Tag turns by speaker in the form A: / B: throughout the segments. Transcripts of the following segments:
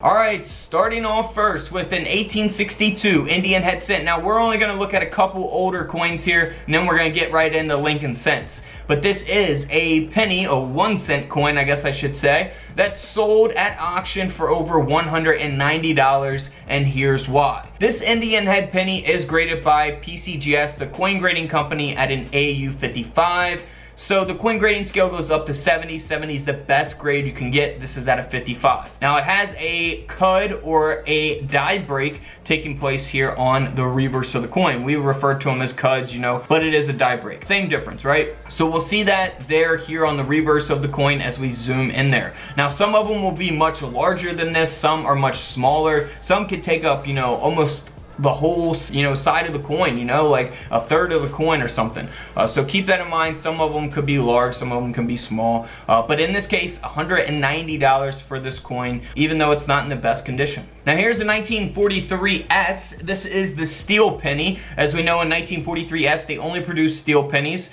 A: Alright, starting off first with an 1862 Indian head cent. Now we're only going to look at a couple older coins here, and then we're going to get right into Lincoln cents. But this is a penny, a 1 cent coin, I guess I should say, that sold at auction for over $190, and here's why. This Indian head penny is graded by PCGS, the coin grading company, at an AU55. So the coin grading scale goes up to 70. 70 is the best grade you can get. This is at a 55. Now it has a cud or a die break taking place here on the reverse of the coin. We refer to them as cuds, you know, but it is a die break. Same difference, right? So we'll see that there here on the reverse of the coin as we zoom in there. Now some of them will be much larger than this. Some are much smaller. Some could take up, you know, almost the whole, you know, side of the coin, you know, like a third of the coin or something. So keep that in mind. Some of them could be large, some of them can be small, but in this case $190 for this coin, even though it's not in the best condition. Now here's a 1943S. This is the steel penny. As we know, in 1943S they only produced steel pennies.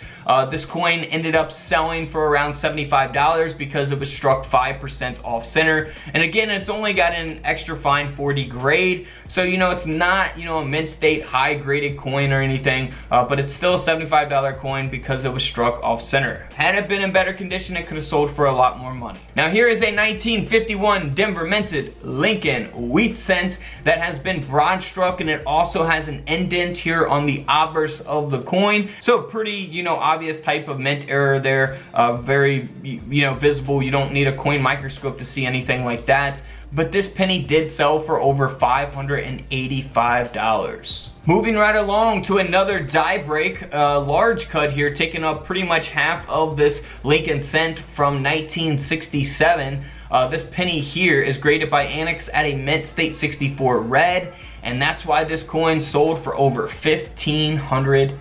A: This coin ended up selling for around $75 because it was struck 5% off center, and again it's only got an extra fine 40 grade, so you know it's not, you know, a mint state high graded coin or anything, but it's still a $75 coin because it was struck off center. Had it been in better condition, it could have sold for a lot more money. Now here is a 1951 Denver minted Lincoln wheat cent that has been broad struck, and it also has an indent here on the obverse of the coin. So pretty, you know, obvious type of mint error there, very, you know, visible. You don't need a coin microscope to see anything like that. But this penny did sell for over $585. Moving right along to another die break, large cut here, taking up pretty much half of this Lincoln cent from 1967. This penny here is graded by Annex at a mint state 64 red, and that's why this coin sold for over $1,500.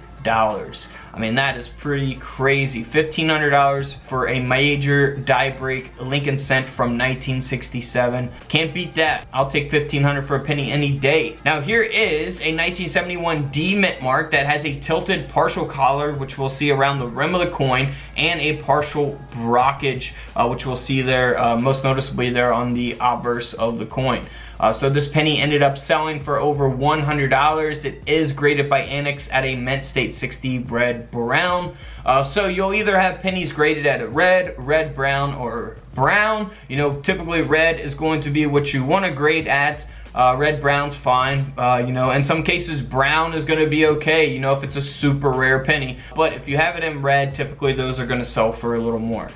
A: I mean, that is pretty crazy. $1,500 for a major die break Lincoln cent from 1967. Can't beat that. I'll take $1,500 for a penny any day. Now here is a 1971 D mint mark that has a tilted partial collar, which we'll see around the rim of the coin, and a partial brockage, which we'll see there, most noticeably there on the obverse of the coin. So this penny ended up selling for over $100. It is graded by Annex at a mint state 60 red brown. So you'll either have pennies graded at a red, brown, or brown. You know, typically red is going to be what you want to grade at. Red, brown's fine. You know, in some cases brown is going to be okay, you know, if it's a super rare penny. But if you have it in red, typically those are going to sell for a little more.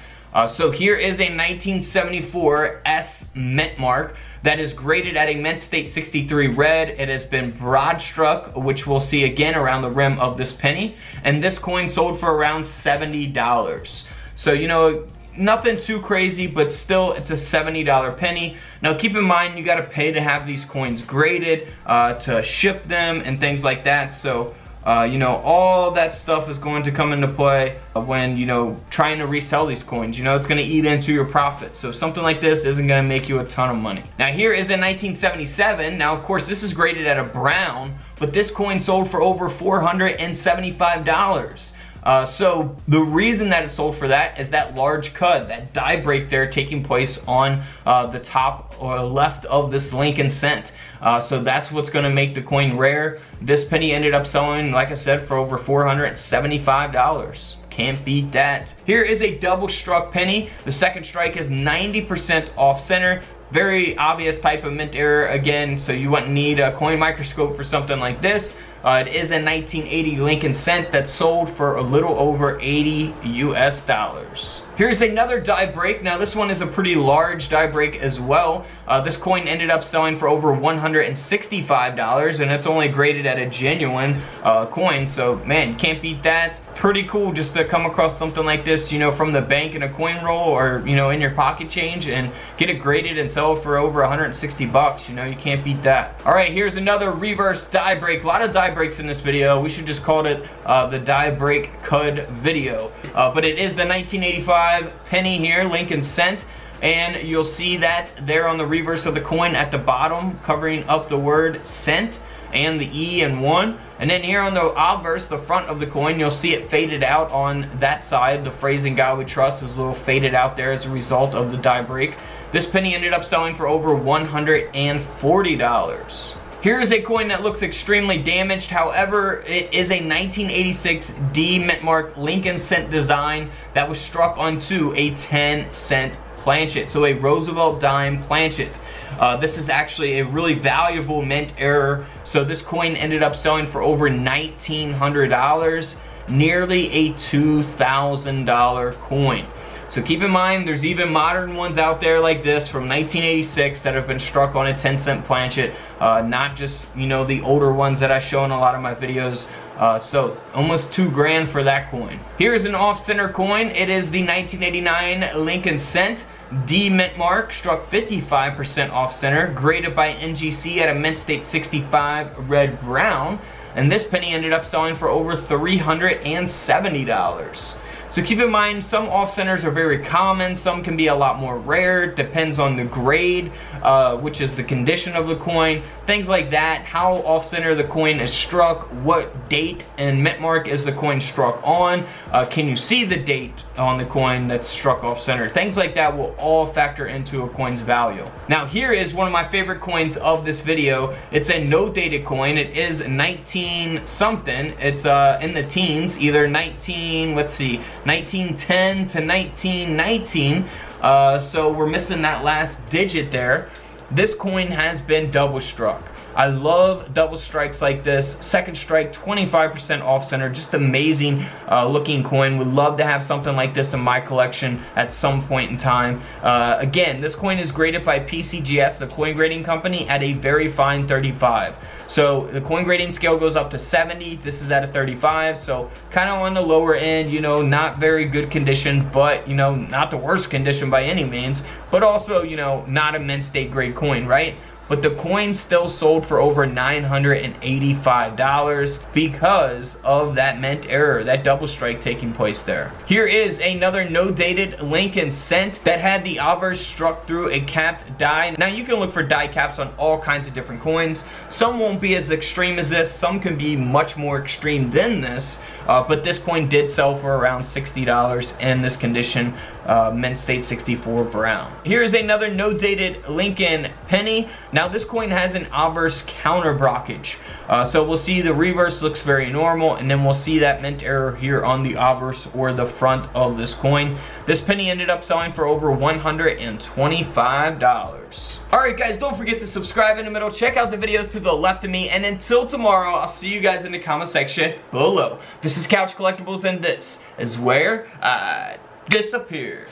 A: So here is a 1974 S mint mark that is graded at a mint state 63 red. It has been broad struck, which we'll see again around the rim of this penny, and this coin sold for around $70. So, you know, nothing too crazy, but still it's a $70 penny. Now keep in mind, you got to pay to have these coins graded, to ship them and things like that. So you know, all that stuff is going to come into play when, you know, trying to resell these coins. You know, it's going to eat into your profit. So something like this isn't going to make you a ton of money. Now here is a 1977. Now of course this is graded at a brown, but this coin sold for over $475. So the reason that it sold for that is that large cud, that die break there taking place on the top or left of this Lincoln cent. So that's what's going to make the coin rare. This penny ended up selling, like I said, for over $475. Can't beat that. Here is a double struck penny. The second strike is 90% off center. Very obvious type of mint error again, so you wouldn't need a coin microscope for something like this. It is a 1980 Lincoln cent that sold for a little over $80 US. Here's another die break. Now this one is a pretty large die break as well. This coin ended up selling for over $165, and it's only graded at a genuine coin. So man, you can't beat that. Pretty cool just to come across something like this, you know, from the bank in a coin roll, or, you know, in your pocket change, and get it graded and sell for over 160 bucks. You know, you can't beat that. All right, here's another reverse die break. A lot of die breaks in this video. We should just call it the die break cud video. But it is the 1985 penny here, Lincoln cent, and you'll see that there on the reverse of the coin at the bottom, covering up the word cent and the E and 1. And then here on the obverse, the front of the coin, you'll see it faded out on that side. The phrasing God we trust is a little faded out there as a result of the die break. This penny ended up selling for over $140. Here's a coin that looks extremely damaged. However, it is a 1986 D mint mark Lincoln cent design that was struck onto a 10-cent planchet, so a Roosevelt dime planchet. This is actually a really valuable mint error, so this coin ended up selling for over $1,900, nearly a $2,000 coin. So keep in mind, there's even modern ones out there like this from 1986 that have been struck on a 10-cent planchet, not just, you know, the older ones that I show in a lot of my videos. So almost $2,000 for that coin. Here's an off-center coin. It is the 1989 Lincoln cent D mint mark, struck 55% off-center, graded by NGC at a mint state 65 red brown, and this penny ended up selling for over $370. So keep in mind, some off-centers are very common, some can be a lot more rare, depends on the grade, which is the condition of the coin, things like that, how off-center the coin is struck, what date and mint mark is the coin struck on, can you see the date on the coin that's struck off-center, things like that will all factor into a coin's value. Now here is one of my favorite coins of this video. It's a no dated coin. It is 19 something, it's in the teens, either 1910 to 1919, so we're missing that last digit there. This coin has been double struck. I love double strikes like this. Second strike, 25% off center, just amazing looking coin. Would love to have something like this in my collection at some point in time. Again, this coin is graded by PCGS, the coin grading company, at a very fine 35. So the coin grading scale goes up to 70. This is at a 35, so kind of on the lower end, you know, not very good condition, but, you know, not the worst condition by any means, but also, you know, not a mint state grade coin, right? But the coin still sold for over $985 because of that mint error, that double strike taking place there. Here is another no dated Lincoln cent that had the obverse struck through a capped die. Now you can look for die caps on all kinds of different coins. Some won't be as extreme as this, some can be much more extreme than this, but this coin did sell for around $60 in this condition, mint state 64 brown. Here's another no dated Lincoln penny. Now this coin has an obverse counter blockage, so we'll see the reverse looks very normal, and then we'll see that mint error here on the obverse or the front of this coin. This penny ended up selling for over $125. Alright guys, don't forget to subscribe in the middle, check out the videos to the left of me, and until tomorrow, I'll see you guys in the comment section below. This is Couch Collectibles, and this is where I disappear.